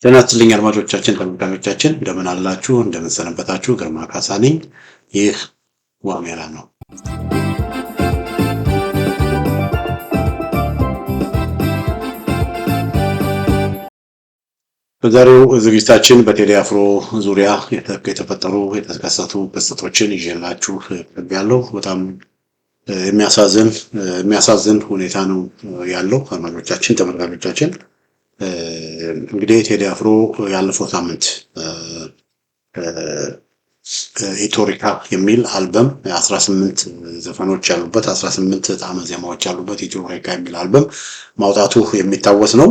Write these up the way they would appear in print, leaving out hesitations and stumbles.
ጤና ይስጥልኝ አድማጮቻችን፣ ተመልካቾቻችን እንደምን አላችሁ? እንደምን ሰነበታችሁ? ግርማ ካሳ ነኝ። ይህ ዋሜራ ነው። በዛሬው ዝግጅታችን በቴዲ አፍሮ ዙሪያ የተከሰቱ ክስተቶችን ይዤላችሁ ቀርቤያለሁ። በጣም የሚያሳዝን ሁኔታ ነው ያለው አድማጮቻችን፣ ተመልካቾቻችን። እንግዲህ ቴዲ አፍሮ ያለፈው ሳምንት ኢትዮሪካ የሚል አልበም 18 ዘፈኖች ያሉበት 18 ጣዕመ ዜማዎች ያሉበት ኢትዮሪካ የሚል አልበም ማውጣቱ የሚታወስ ነው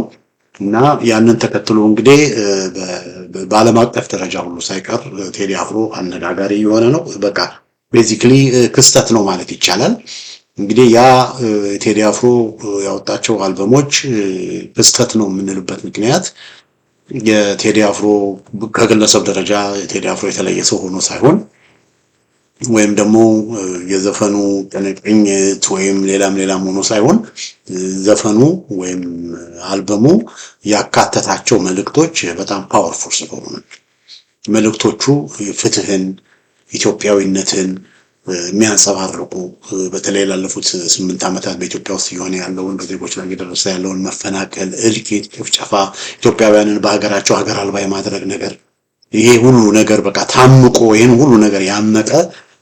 እና ያንን ተከትሎ እንግዲህ በዓለም አቀፍ ደረጃ ሁሉ ሳይቀር ቴዲ አፍሮ አነጋጋሪ የሆነ ነው። በቃ ቤዚክሊ ክስተት ነው ማለት ይቻላል። እንግዲህ ያ ቴዲ አፍሮ ያወጣቸው አልበሞች ክስተት ነው የምንልበት ምክንያት የቴዲ አፍሮ ከግለሰብ ደረጃ ቴዲ አፍሮ የተለየ ሰው ሆኖ ሳይሆን ወይም ደግሞ የዘፈኑ ቅኝት ወይም ሌላም ሆኖ ሳይሆን ዘፈኑ ወይም አልበሙ ያካተታቸው መልእክቶች በጣም ፓወርፉል ስለሆኑ መልእክቶቹ ፍትህን፣ ኢትዮጵያዊነትን የሚያንጸባርቁ በተለይ ላለፉት 8 ዓመታት በኢትዮጵያ ውስጥ የሆነ ያለውን በዜጎች ላይ እየደረሰ ያለውን መፈናቀል፣ እልቂት፣ ጭፍጨፋ፣ ኢትዮጵያውያንን በሀገራቸው ሀገር አልባ የማድረግ ነገር ይሄ ሁሉ ነገር በቃ ታምቆ ይሄን ሁሉ ነገር ያመቀ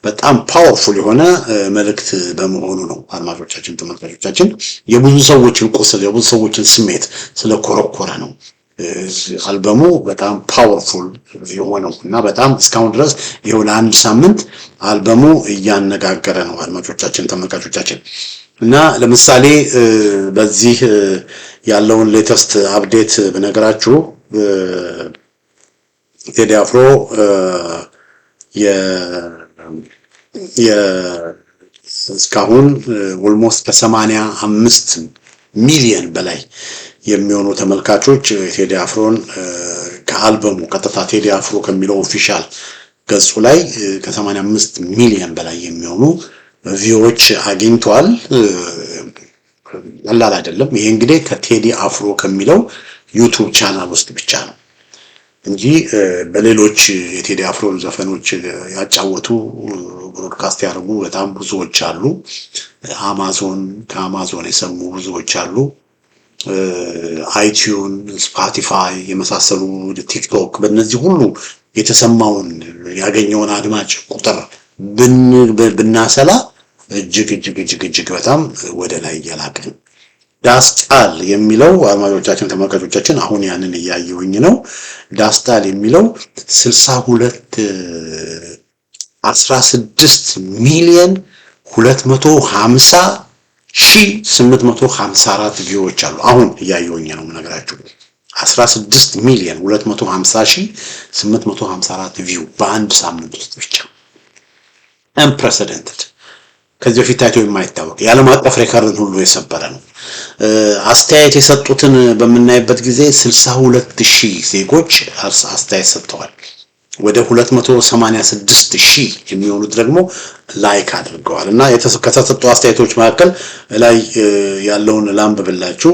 በጣም ፓወርፉል የሆነ መልእክት በመሆኑ ነው። አድማጮቻችን፣ ተመልካቾቻችን የብዙ ሰዎችን ቁስል የብዙ ሰዎችን ስሜት ስለኮረኮረ ነው አልበሙ በጣም ፓወርፉል የሆነው እና በጣም እስካሁን ድረስ ይሄው ለአንድ ሳምንት አልበሙ እያነጋገረ ነው አድማጮቻችን፣ ተመልካቾቻችን። እና ለምሳሌ በዚህ ያለውን ሌተስት አፕዴት በነገራችሁ ቴዲ አፍሮ እስካሁን ኦልሞስት ከ85 ሚሊዮን በላይ የሚሆኑ ተመልካቾች ቴዲ አፍሮን ከአልበሙ ቀጥታ ቴዲ አፍሮ ከሚለው ኦፊሻል ገጹ ላይ ከ85 ሚሊዮን በላይ የሚሆኑ ቪዎች አግኝቷል። ቀላል አይደለም። ይሄ እንግዲህ ከቴዲ አፍሮ ከሚለው ዩቲዩብ ቻናል ውስጥ ብቻ ነው እንጂ በሌሎች የቴዲ አፍሮ ዘፈኖች ያጫወቱ ብሮድካስት ያደርጉ በጣም ብዙዎች አሉ። ከአማዞን የሰሙ ብዙዎች አሉ። አይቲዩን፣ ስፖቲፋይ የመሳሰሉ ቲክቶክ በእነዚህ ሁሉ የተሰማውን ያገኘውን አድማጭ ቁጥር ብናሰላ እጅግ በጣም ወደ ላይ እየላቀ ዳስጣል የሚለው አድማጮቻችን፣ ተመልካቾቻችን አሁን ያንን እያየሁኝ ነው። ዳስጣል የሚለው 16 ሚሊዮን 250,854 ቪዎች አሉ። አሁን እያየሁኝ ነው የምነግራችሁ 16 ሚሊዮን 250,854 ቪው በአንድ ሳምንት ውስጥ ብቻ unprecedented ከዚህ በፊት ታይቶ የማይታወቅ የዓለም አቀፍ ሬከርድን ሁሉ የሰበረ ነው። አስተያየት የሰጡትን በምናይበት ጊዜ 62,000 ዜጎች አስተያየት ሰጥተዋል። ወደ 286,000 የሚሆኑት ደግሞ ላይክ አድርገዋል። እና ከተሰጡ አስተያየቶች መካከል ላይ ያለውን ላንብብላችሁ።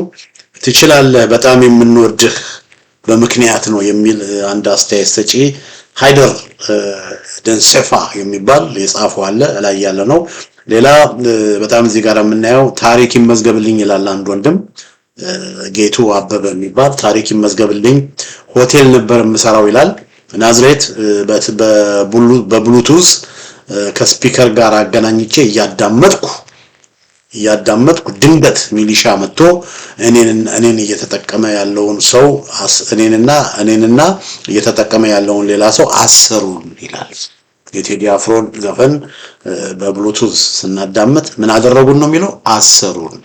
ትችላለህ፣ በጣም የምንወድህ በምክንያት ነው የሚል አንድ አስተያየት ሰጪ ሃይደር ደንሴፋ የሚባል የጻፈው አለ ላይ ያለ ነው። ሌላ በጣም እዚህ ጋር የምናየው ታሪክ ይመዝገብልኝ ይላል አንድ ወንድም ጌቱ አበበ የሚባል ታሪክ ይመዝገብልኝ፣ ሆቴል ነበር የምሰራው ይላል። ናዝሬት በብሉቱዝ ከስፒከር ጋር አገናኝቼ እያዳመጥኩ ድንገት ሚሊሻ መጥቶ እኔን እየተጠቀመ ያለውን ሰው እኔንና እየተጠቀመ ያለውን ሌላ ሰው አሰሩን ይላል። የቴዲ አፍሮን ዘፈን በብሉቱዝ ስናዳመጥ ምን አደረጉን ነው የሚለው? አሰሩን።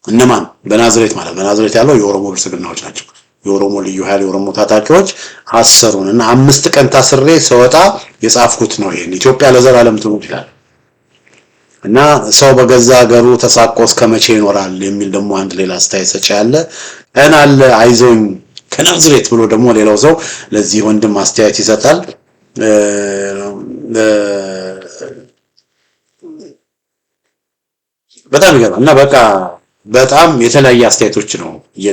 እነማን? በናዝሬት ማለት በናዝሬት ያለው የኦሮሞ ብልጽግናዎች ናቸው። የኦሮሞ ልዩ ኃይል የኦሮሞ ታጣቂዎች አሰሩን እና 5 ቀን ታስሬ ሰወጣ የጻፍኩት ነው። ይሄን ኢትዮጵያ ለዘላለም ትኑር ይላል። እና ሰው በገዛ ሀገሩ ተሳቆ እስከመቼ ይኖራል የሚል ደግሞ አንድ ሌላ አስተያየት ሰጪ ያለ ቀን አለ አይዞኝ ከናዝሬት ብሎ ደግሞ ሌላው ሰው ለዚህ ወንድም አስተያየት ይሰጣል። በጣም ይገርማል። እና በቃ በጣም የተለያየ አስተያየቶች ነው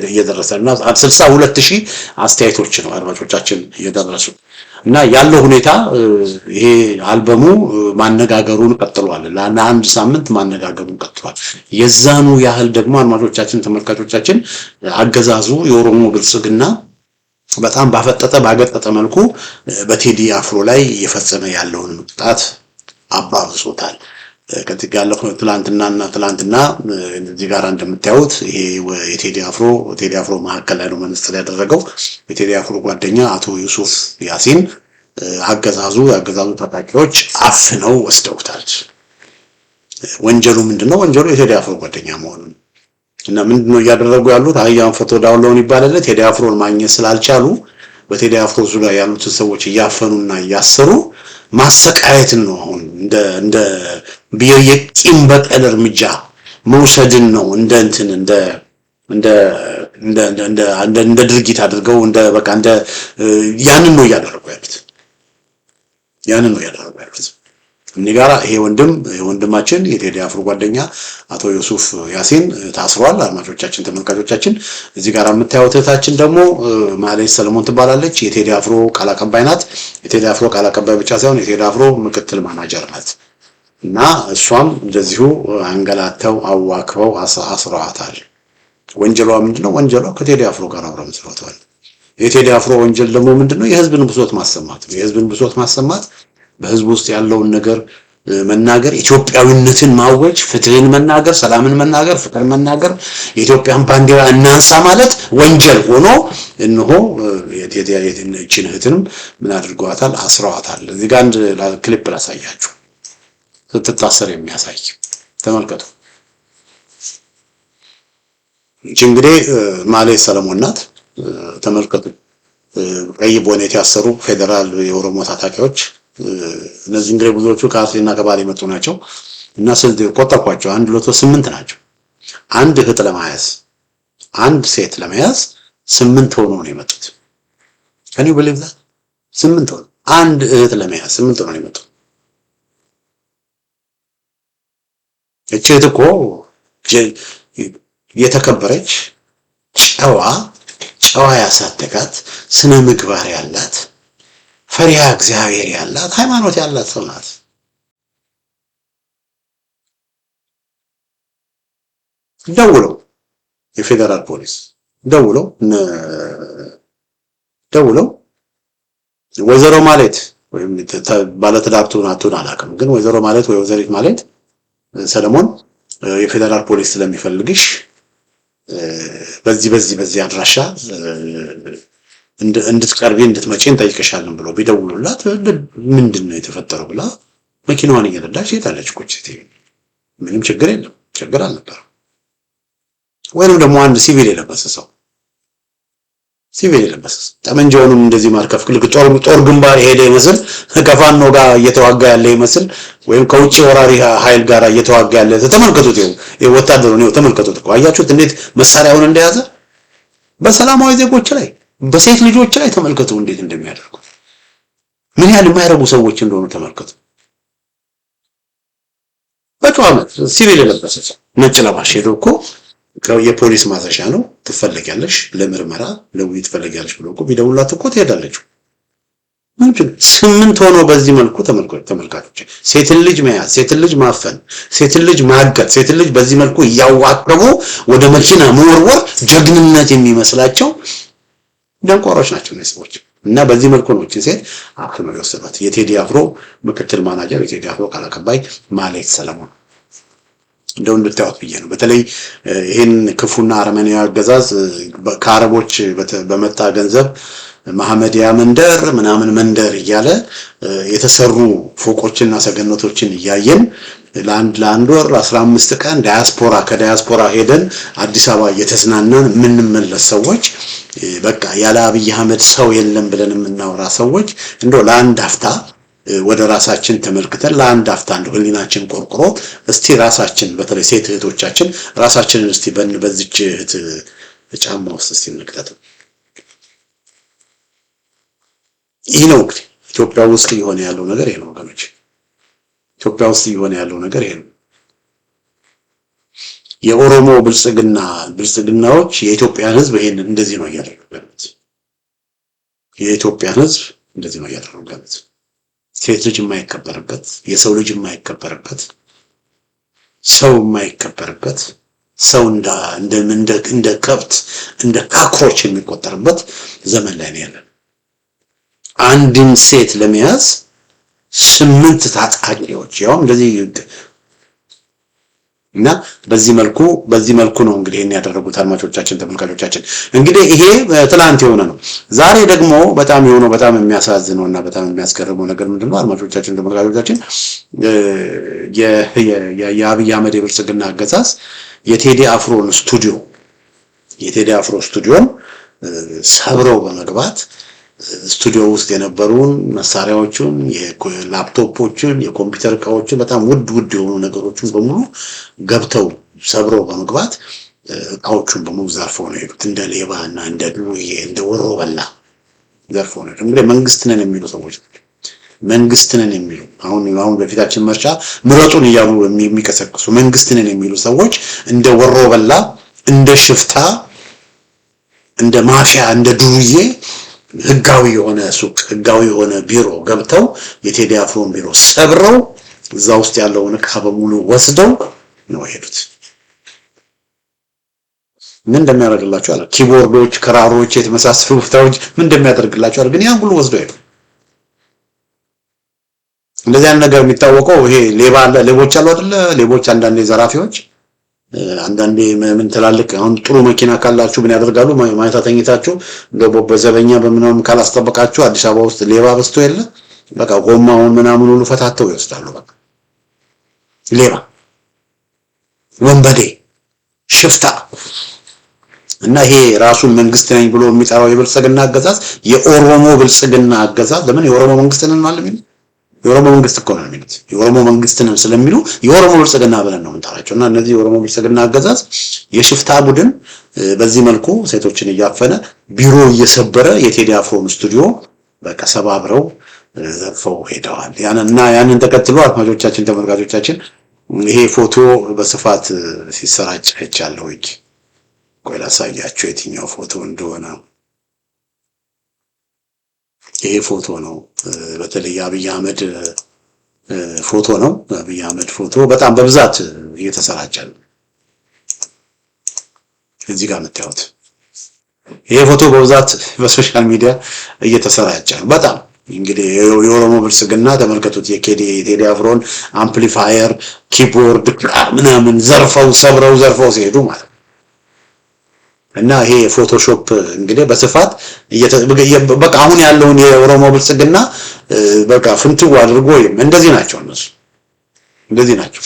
እየደረሰና 62000 አስተያየቶች ነው አድማጮቻችን እየደረሱ እና ያለው ሁኔታ ይሄ አልበሙ ማነጋገሩን ቀጥሏል። ለአንድ ሳምንት ማነጋገሩን ቀጥሏል። የዛኑ ያህል ደግሞ አድማጮቻችን ተመልካቾቻችን አገዛዙ የኦሮሞ ብልጽግና በጣም ባፈጠጠ ባገጠጠ መልኩ በቴዲ አፍሮ ላይ እየፈጸመ ያለውን ቅጣት አባብሶታል። ከዚህ ጋር ትላንትና እዚህ ጋር እንደምታዩት ይሄ የቴዲ አፍሮ መሀከል ላይ ነው መነጽር ያደረገው። የቴዲ አፍሮ ጓደኛ አቶ ዩሱፍ ያሲን የአገዛዙ ታጣቂዎች አፍነው ወስደውታል። ወንጀሉ ምንድነው? ወንጀሉ የቴዲ አፍሮ ጓደኛ መሆኑን እና ምንድነው እያደረጉ ያሉት? አህያን ፈቶ ዳውላውን ይባላል። ቴዲ አፍሮን ማግኘት ስላልቻሉ በቴዲ አፍሮ ዙሪያ ያሉትን ሰዎች እያፈኑና እያሰሩ ማሰቃየትን ነው። አሁን እንደ የቂም በቀል እርምጃ መውሰድን ነው እንደ ድርጊት አድርገው ያንን ነው እያደረጉ ያሉት። እኔ ጋራ ይሄ ወንድማችን የቴዲ አፍሮ ጓደኛ አቶ ዩሱፍ ያሲን ታስሯል። አድማጮቻችን ተመልካቾቻችን እዚህ ጋር የምታዩት እህታችን ደግሞ ማሌት ሰለሞን ትባላለች። የቴዲ አፍሮ ቃል አቀባይ ናት። የቴዲ አፍሮ ቃል አቀባይ ብቻ ሳይሆን የቴዲ አፍሮ ምክትል ማናጀር ናት እና እሷም እንደዚሁ አንገላተው አዋክበው አስረዋታል። ወንጀሏ ምንድነው? ወንጀሏ ከቴዲ አፍሮ ጋር አብረው መስራቷል። የቴዲ አፍሮ ወንጀል ደግሞ ምንድነው? የህዝብን ብሶት ማሰማት በህዝብ ውስጥ ያለውን ነገር መናገር፣ ኢትዮጵያዊነትን ማወጅ፣ ፍትህን መናገር፣ ሰላምን መናገር፣ ፍቅር መናገር፣ የኢትዮጵያን ባንዲራ እናንሳ ማለት ወንጀል ሆኖ እነሆ የቴዲችን እህትንም ምን አድርገዋታል? አስረዋታል። እዚህ ጋር አንድ ክሊፕ ላሳያችሁ ስትታሰር የሚያሳይ ተመልከቱ። እቺ እንግዲህ ማሌት ሰለሞን ናት። ተመልከቱ። ቀይ ቦኔት ያሰሩ ፌደራል የኦሮሞ ታጣቂዎች እነዚህ እንግዲህ ብዙዎቹ ከአርሲና ከባሌ የመጡ ናቸው እና ስልት ቆጠርኳቸው 128 ናቸው። አንድ እህት ለመያዝ አንድ ሴት ለመያዝ 8 ሆኖ ነው የመጡት። ከኔ በለዛ 8 ሆኖ አንድ እህት ለመያዝ 8 ሆኖ ነው የመጡት። እቺ እህት እኮ የተከበረች ጨዋ ያሳደጋት ስነ ምግባር ያላት ፈሪሃ እግዚአብሔር ያላት ሃይማኖት ያላት ሰው ናት። ደውለው የፌደራል ፖሊስ ደውለው ወይዘሮ ማሌት ወይም ባለትዳርቱን አላውቅም፣ ግን ወይዘሮ ማሌት ወይ ወይዘሪት ማሌት ሰለሞን የፌደራል ፖሊስ ስለሚፈልግሽ በዚህ አድራሻ እንድትቀርቢ እንድትመጪ እንጠይቅሻለን ብሎ ቢደውሉላት ምንድነው የተፈጠረው ብላ መኪናዋን እየነዳች ሄዳለች። ምንም ችግር የለም፣ ችግር አልነበረም። ወይንም ደግሞ አንድ ሲቪል የለበሰ ሰው ጠመንጃውንም እንደዚህ ማርከፍ ጦር ግንባር የሄደ ይመስል ከፋኖ ጋር እየተዋጋ ያለ ይመስል ወይም ከውጭ ወራሪ ኃይል ጋር እየተዋጋ ያለ ተመልከቱት። ወታደሩ ነው ተመልከቱት እኮ አያችሁት እንዴት መሳሪያውን እንደያዘ በሰላማዊ ዜጎች ላይ በሴት ልጆች ላይ ተመልከቱ እንዴት እንደሚያደርጉ። ምን ያህል የማይረቡ ሰዎች እንደሆኑ ተመልከቱ። በጨዋነት ሲቪል የለበሰ ሰው ነጭ ለባሽ ሄዶ እኮ የፖሊስ ማዘዣ ነው ትፈልጊያለሽ፣ ለምርመራ ለውይይት ትፈልጊያለሽ ብሎ እኮ ቢደውላት እኮ ትሄዳለች። ምንድን 8 ሆኖ በዚህ መልኩ ተመልካቾች ሴትን ልጅ መያዝ፣ ሴትን ልጅ ማፈን፣ ሴትን ልጅ ማገት፣ ሴትን ልጅ በዚህ መልኩ እያዋከቡ ወደ መኪና መወርወር ጀግንነት የሚመስላቸው ደንቆሮች ናቸው እነዚህ ሰዎች። እና በዚህ መልኩ ነው እቺን ሴት አፍነው የወሰዷት። የቴዲ አፍሮ ምክትል ማናጀር የቴዲ አፍሮ ቃል አቀባይ ማሌት ሰለሞን እንደው እንድታዩት ብዬ ነው። በተለይ ይሄን ክፉና አረመኔያዊ አገዛዝ ከአረቦች በመጣ ገንዘብ መሐመዲያ መንደር ምናምን መንደር እያለ የተሰሩ ፎቆችና ሰገነቶችን እያየን ለአንድ ወር 15 ቀን ከዳያስፖራ ሄደን አዲስ አበባ እየተዝናናን የምንመለስ ሰዎች በቃ ያለ አብይ አህመድ ሰው የለም ብለን የምናወራ ሰዎች እንደው ለአንድ አፍታ ወደ ራሳችን ተመልክተን ለአንድ አፍታ እንደው ህሊናችን ቆርቆሮ እስቲ ራሳችን በተለይ ሴት እህቶቻችን ራሳችንን እስቲ በዚች እህት ጫማ ውስጥ እስቲ እንክተት። ይህ ነው እንግዲህ ኢትዮጵያ ውስጥ እየሆነ ያለው ነገር ይሄ ነው ወገኖች። ኢትዮጵያ ውስጥ እየሆነ ያለው ነገር ይሄ ነው። የኦሮሞ ብልጽግናዎች የኢትዮጵያን ህዝብ ይሄን እንደዚህ ነው እያደረጉት። የኢትዮጵያን ህዝብ እንደዚህ ነው እያደረጉት። ሴት ልጅ የማይከበርበት፣ የሰው ልጅ የማይከበርበት፣ ሰው የማይከበርበት፣ ሰው እንደ ከብት እንደ ካክሮች የሚቆጠርበት ዘመን ላይ ነው ያለን። አንድን ሴት ለመያዝ 8 ታጣቂዎች ያውም እንደዚህ እና በዚህ መልኩ ነው እንግዲህ ያደረጉት። አድማጮቻችን፣ ተመልካቾቻችን እንግዲህ ይሄ ትላንት የሆነ ነው። ዛሬ ደግሞ በጣም የሚያሳዝነውና በጣም የሚያስገርመው ነገር ምንድነው? አድማጮቻችን፣ ተመልካቾቻችን የአብይ አህመድ የብልጽግና አገዛዝ የቴዲ አፍሮ ስቱዲዮን ሰብረው በመግባት ስቱዲዮ ውስጥ የነበሩን መሳሪያዎችን፣ የላፕቶፖችን፣ የኮምፒውተር እቃዎችን በጣም ውድ የሆኑ ነገሮችን በሙሉ ገብተው ሰብረው በመግባት እቃዎቹን በሙሉ ዘርፈው ነው የሄዱት። እንደ ሌባ እና እንደ ዱርዬ እንደ ወሮ በላ ዘርፈው ነው። እንግዲህ መንግስት ነን የሚሉ ሰዎች አሁን በፊታችን ምርጫ ምረጡን እያሉ የሚቀሰቅሱ መንግስት ነን የሚሉ ሰዎች እንደ ወሮ በላ፣ እንደ ሽፍታ፣ እንደ ማፊያ፣ እንደ ዱርዬ ህጋዊ የሆነ ሱቅ፣ ህጋዊ የሆነ ቢሮ ገብተው የቴዲ አፍሮን ቢሮ ሰብረው እዛ ውስጥ ያለውን እቃ በሙሉ ወስደው ነው የሄዱት። ምን እንደሚያደርግላቸው አለ። ኪቦርዶች፣ ክራሮች፣ የተመሳሰሉ ቦታዎች ምን እንደሚያደርግላቸው አለ። ግን ያን ሁሉ ወስደው ሄዱ። እንደዚህ አይነት ነገር የሚታወቀው ይሄ ሌቦች አሉ አይደለ? ሌቦች አንዳንዴ ዘራፊዎች አንዳንዴ ምን ትላልቅ አሁን ጥሩ መኪና ካላችሁ ምን ያደርጋሉ? ማይታ ተኝታችሁ በዘበኛ በምናምን ካላስጠበቃችሁ አዲስ አበባ ውስጥ ሌባ በዝቶ የለ በቃ ጎማውን ምናምን ሁሉ ፈታተው ይወስዳሉ። በቃ ሌባ፣ ወንበዴ፣ ሽፍታ እና ይሄ ራሱን መንግስት ነኝ ብሎ የሚጠራው የብልጽግና አገዛዝ የኦሮሞ ብልጽግና አገዛዝ ለምን የኦሮሞ መንግስት ነን ማለት ነው? የኦሮሞ መንግስት እኮ ነው የሚሉት። የኦሮሞ መንግስት ነው ስለሚሉ የኦሮሞ ብልጽግና ብለን ነው የምንጠራቸው። እና እነዚህ የኦሮሞ ብልጽግና አገዛዝ የሽፍታ ቡድን በዚህ መልኩ ሴቶችን እያፈነ ቢሮ እየሰበረ የቴዲ አፍሮን ስቱዲዮ በቃ ሰባብረው ዘርፈው ሄደዋል። ያንን ተከትሎ አድማጮቻችን፣ ተመልካቾቻችን ይሄ ፎቶ በስፋት ሲሰራጭ አይቻለሁ። ቆይ ላሳያችሁ የትኛው ፎቶ እንደሆነ። ይሄ ፎቶ ነው። በተለይ አብይ አህመድ ፎቶ ነው። አብይ አህመድ ፎቶ በጣም በብዛት እየተሰራጨ ነው። እዚህ ጋር የምታዩት ይሄ ፎቶ በብዛት በሶሻል ሚዲያ እየተሰራጨ ነው። በጣም እንግዲህ የኦሮሞ ብልጽግና ተመልከቱት። የቴዲ አፍሮን አምፕሊፋየር፣ ኪቦርድ ምናምን ሰብረው ሲሄዱ ማለት እና ይሄ ፎቶሾፕ እንግዲህ በስፋት በቃ አሁን ያለውን የኦሮሞ ብልጽግና በቃ ፍንትው አድርጎ እንደዚህ ናቸው። እነሱ እንደዚህ ናቸው።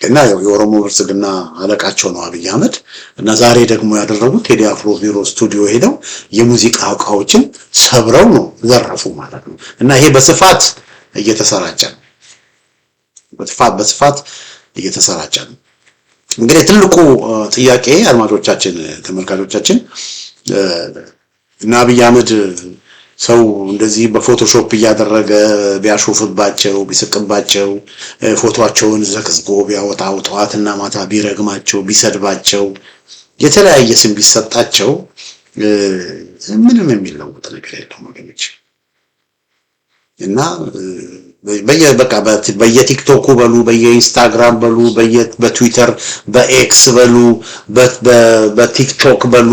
እና የኦሮሞ ብልጽግና አለቃቸው ነው አብይ አህመድ። እና ዛሬ ደግሞ ያደረጉት ቴዲ አፍሮ ቢሮ ስቱዲዮ ሄደው የሙዚቃ እቃዎችን ሰብረው ነው ዘረፉ ማለት ነው። እና ይሄ በስፋት እየተሰራጨ ነው። በስፋት እየተሰራጨ ነው። እንግዲህ ትልቁ ጥያቄ አድማጮቻችን፣ ተመልካቾቻችን እና አብይ አህመድ ሰው እንደዚህ በፎቶሾፕ እያደረገ ቢያሾፍባቸው፣ ቢስቅባቸው፣ ፎቶአቸውን ዘግዝጎ ቢያወጣው፣ ጠዋትና ማታ ቢረግማቸው፣ ቢሰድባቸው፣ የተለያየ ስም ቢሰጣቸው ምንም የሚለውጥ ነገር የለውም ወገኖች። እና በየቲክቶኩ በሉ፣ በየኢንስታግራም በሉ፣ በትዊተር፣ በኤክስ በሉ፣ በቲክቶክ በሉ፣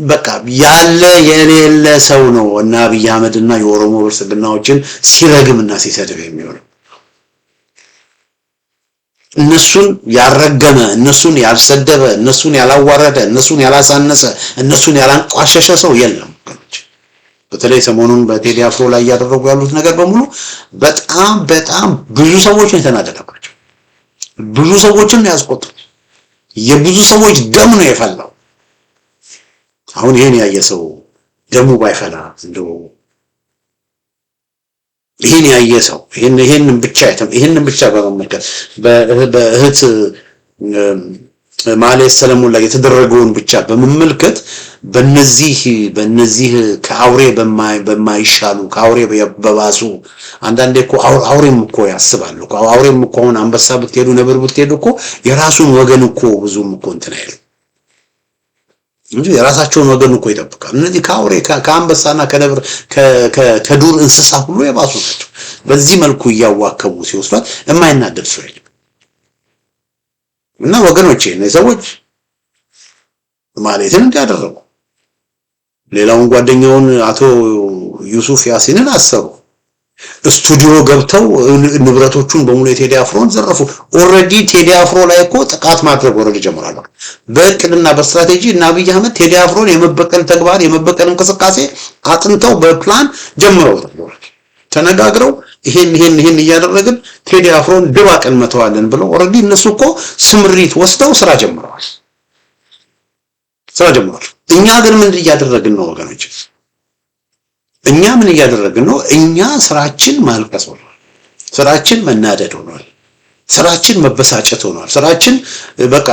በቃ ያለ የሌለ ሰው ነው እና አብይ አህመድ እና የኦሮሞ ብልጽግናዎችን ሲረግምና ሲሰድብ የሚሆነው። እነሱን ያልረገመ፣ እነሱን ያልሰደበ፣ እነሱን ያላዋረደ፣ እነሱን ያላሳነሰ፣ እነሱን ያላንቋሸሸ ሰው የለም። በተለይ ሰሞኑን በቴዲ አፍሮ ላይ ያደረጉ ያሉት ነገር በሙሉ በጣም ብዙ ሰዎችን የተናደደባቸው፣ ብዙ ሰዎችን ያስቆጡት፣ የብዙ ሰዎች ደም ነው የፈላው። አሁን ይሄን ያየ ሰው ደሙ ባይፈላ እንደው ይሄን ያየ ሰው ይሄንን ብቻ በመመልከት በእህት ማለት ሰለሞን ላይ የተደረገውን ብቻ በመመልከት በነዚህ ከአውሬ በማይሻሉ ከአውሬ በባሱ አንዳንዴ እኮ አውሬም እኮ ያስባሉ እኮ አውሬም እኮ አሁን አንበሳ ብትሄዱ ነብር ብትሄዱ እኮ የራሱን ወገን እኮ ብዙም እኮ እንትን አይልም እንጂ የራሳቸውን ወገን እኮ ይጠብቃሉ። እነዚህ ከአውሬ ከአንበሳና ከነብር ከዱር እንስሳ ሁሉ የባሱ ናቸው። በዚህ መልኩ እያዋከቡ ሲወስዷት የማይናደድ ሰው የለም። እና ወገኖቼ እነዚህ ሰዎች ማለትን እንዲያደረጉ ሌላውን ጓደኛውን አቶ ዩሱፍ ያሲንን አሰሩ። ስቱዲዮ ገብተው ንብረቶቹን በሙሉ የቴዲ አፍሮን ዘረፉ። ኦሬዲ ቴዲ አፍሮ ላይ እኮ ጥቃት ማድረግ ኦሬዲ ጀምራሉ። በእቅድና በስትራቴጂ እና አብይ አህመድ ቴዲ አፍሮን የመበቀል ተግባር የመበቀል እንቅስቃሴ አጥንተው በፕላን ጀምረውታል። ተነጋግረው ይሄን እያደረግን ቴዲ አፍሮን ድባቅ እንመተዋለን ብለው ኦሬዲ እነሱ እኮ ስምሪት ወስደው ስራ ጀምረዋል። እኛ ግን ምን እያደረግን ነው ወገኖች? እኛ ምን እያደረግን ነው? እኛ ስራችን ማልቀስ ሆኗል። ስራችን መናደድ ሆኗል። ስራችን መበሳጨት ሆኗል። ስራችን በቃ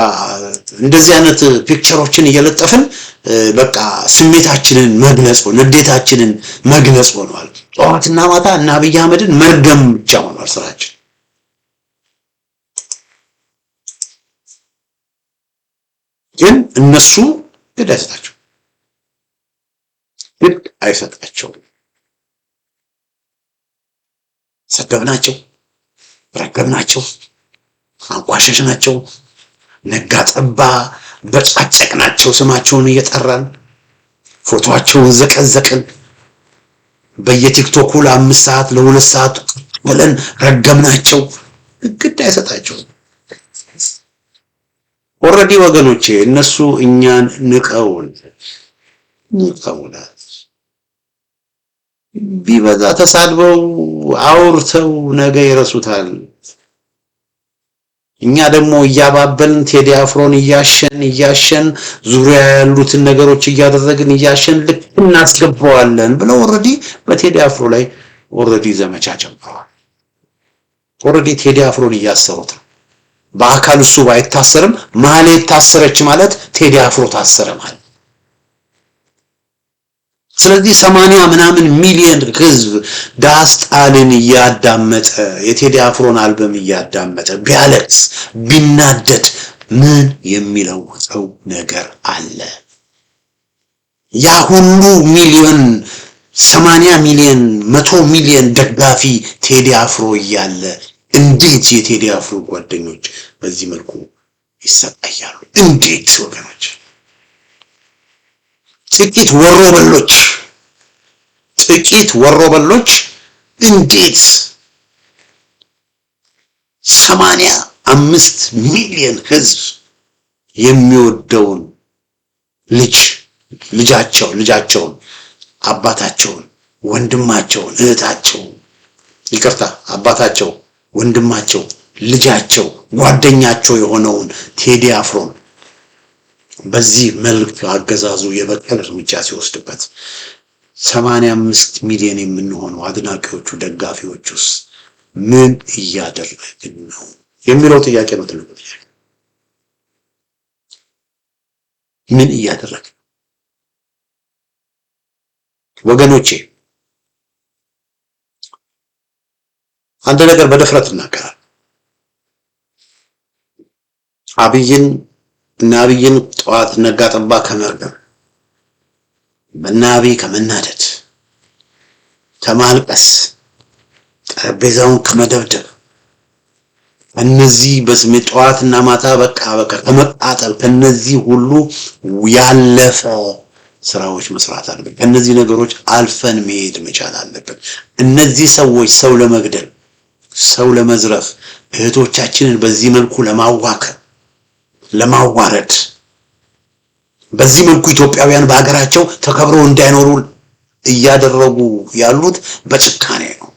እንደዚህ አይነት ፒክቸሮችን እየለጠፍን በቃ ስሜታችንን መግለጽ ሆኗል። ንዴታችንን መግለጽ ሆኗል። ጠዋትና ማታ እና አብይ አህመድን መርገም ብቻ ሆኗል ስራችን። ግን እነሱ ግድ አይሰጣቸውም። ሰደብናቸው፣ ረገምናቸው፣ አንቋሸሽናቸው፣ ነጋ ጠባ በጫጨቅናቸው፣ ስማቸውን እየጠራን ፎቶአቸውን ዘቀዘቅን። በየቲክቶኩ ለ5 ሰዓት ለ2 ሰዓት ብለን ረገምናቸው። ግድ አይሰጣቸውም። ኦሬዲ ወገኖቼ እነሱ እኛን ንቀውናል። ቢበዛ ተሳድበው አውርተው ነገ ይረሱታል። እኛ ደግሞ እያባበልን ቴዲ አፍሮን እያሸን ዙሪያ ያሉትን ነገሮች እያደረግን እያሸን ልክ እናስገባዋለን ብለው ኦሬዲ በቴዲ አፍሮ ላይ ኦሬዲ ዘመቻ ጀምረዋል። ኦሬዲ ቴዲ አፍሮን እያሰሩት ነው። በአካል እሱ ባይታሰርም ማለት ታሰረች ማለት ቴዲ አፍሮ ታሰረ ማለት። ስለዚህ 80 ምናምን ሚሊዮን ህዝብ ዳስጣልን እያዳመጠ የቴዲ አፍሮን አልበም እያዳመጠ ቢያለቅስ ቢናደድ ምን የሚለውጠው ነገር አለ? ያ ሁሉ ሚሊዮን 80 ሚሊዮን 100 ሚሊዮን ደጋፊ ቴዲ አፍሮ እያለ እንዴት የቴዲ አፍሮ ጓደኞች በዚህ መልኩ ይሰቃያሉ? እንዴት ወገኖች? ጥቂት ወሮበሎች እንዴት 85 ሚሊዮን ህዝብ የሚወደውን ልጃቸውን አባታቸውን ወንድማቸውን እህታቸውን አባታቸው ወንድማቸው ልጃቸው ጓደኛቸው የሆነውን ቴዲ አፍሮን በዚህ መልክ አገዛዙ የበቀል እርምጃ ሲወስድበት 85 ሚሊዮን የምንሆነው አድናቂዎቹ ደጋፊዎቹስ ምን እያደረግን ነው የሚለው ጥያቄ ነው። ትልቁ ጥያቄ ምን እያደረግን ወገኖቼ? አንድ ነገር በድፍረት እናገራለን። አብይን ጠዋት ነጋ ጠባ ከመርገም በአብይ ከመናደድ ከማልቀስ ጠረጴዛውን ከመደብደብ እነዚህ በስሜት ጠዋትና ማታ በቃ ከመቃጠል ከነዚህ ሁሉ ያለፈ ስራዎች መስራት አለብን። ከነዚህ ነገሮች አልፈን መሄድ መቻል አለብን። እነዚህ ሰዎች ሰው ለመግደል ሰው ለመዝረፍ እህቶቻችንን በዚህ መልኩ ለማዋረድ በዚህ መልኩ ኢትዮጵያውያን በአገራቸው ተከብረው እንዳይኖሩ እያደረጉ ያሉት በጭካኔ ነው።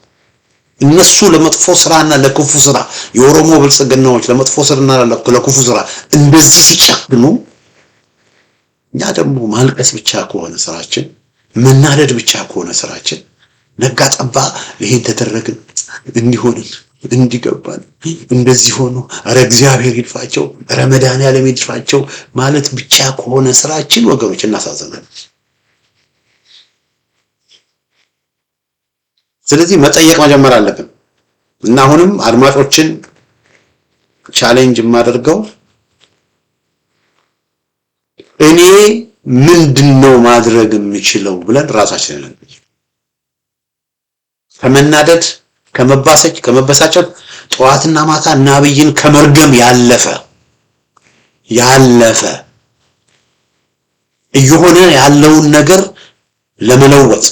እነሱ ለመጥፎ ስራና ለክፉ ስራ የኦሮሞ ብልጽግናዎች ለመጥፎ ስራና ለክፉ ስራ እንደዚህ ሲጨክኑ እኛ ደግሞ ማልቀስ ብቻ ከሆነ ስራችን መናደድ ብቻ ከሆነ ስራችን ነጋ ጠባ ይሄን ተደረግን እንዲሆንን እንዲገባን እንደዚህ ሆኖ አረ እግዚአብሔር ይድፋቸው፣ አረ መድኃኒዓለም ይድፋቸው ማለት ብቻ ከሆነ ስራችን ወገኖች እናሳዝናለን። ስለዚህ መጠየቅ መጀመር አለብን እና አሁንም አድማጮችን ቻሌንጅ የማደርገው እኔ ምንድነው ማድረግ የምችለው ብለን ራሳችንን ከመናደድ ከመበሳጨት ጠዋትና ማታ ናብይን ከመርገም ያለፈ እየሆነ ያለውን ነገር ለመለወጥ